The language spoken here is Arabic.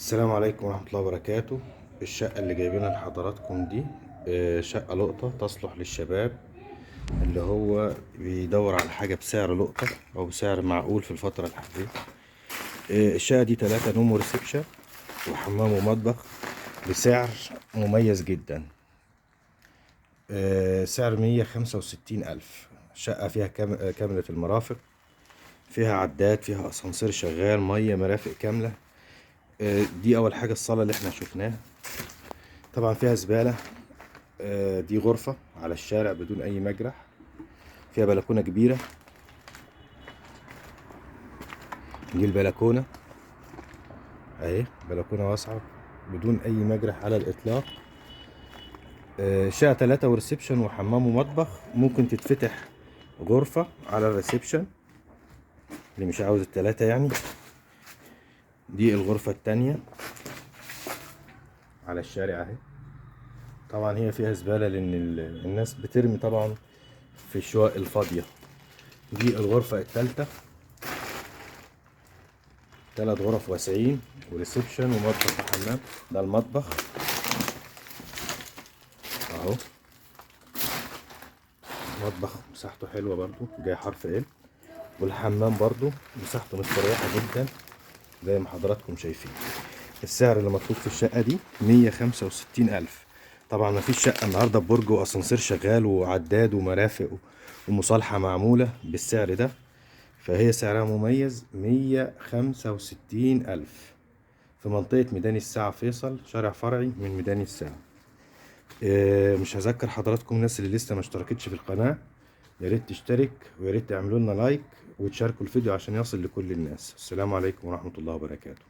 السلام عليكم ورحمة الله وبركاته. الشقة اللي جايبينها لحضراتكم دي شقة لقطة تصلح للشباب اللي هو بيدور على حاجة بسعر لقطة أو بسعر معقول في الفترة الحالية. الشقة دي 3 نوم وريسبشن وحمام ومطبخ بسعر مميز جدا. سعر 165,000. شقة فيها كاملة المرافق، فيها عداد، فيها أسانسير شغال، مية، مرافق كاملة. دي أول حاجة الصالة اللي احنا شفناها، طبعا فيها زبالة. دي غرفة على الشارع بدون أي مجرح، فيها بلكونة كبيرة. دي البلكونة أهي، بلكونة واسعة بدون أي مجرح على الإطلاق. شقة 3 وريسبشن وحمام ومطبخ، ممكن تتفتح غرفة على الريسبشن اللي مش عاوز ال3 يعني. دي الغرفة التانية على الشارع اهي. طبعا هي فيها زبالة لأن الناس بترمي طبعا في الشقق الفاضية. دي الغرفة التالتة، 3 غرف واسعين وريسبشن ومطبخ وحمام. ده المطبخ اهو، مطبخ مساحته حلوة برضو، جاي حرف ال. والحمام برضو مساحته مستريحة جدا زي ما حضراتكم شايفين. السعر اللي مطلوب في الشقة دي 165,000. طبعا مفيش شقة النهاردة ببرج واسانسير شغال وعداد ومرافق ومصالحة معمولة بالسعر ده، فهي سعرها مميز. 165,000 في منطقة ميدان الساعة فيصل، شارع فرعي من ميدان الساعة. مش هذكر حضراتكم، الناس اللي لسه ما اشتركتش في القناة يا ريت تشترك ويا ريت تعملوا لنا لايك وتشاركوا الفيديو عشان يصل لكل الناس. السلام عليكم ورحمة الله وبركاته.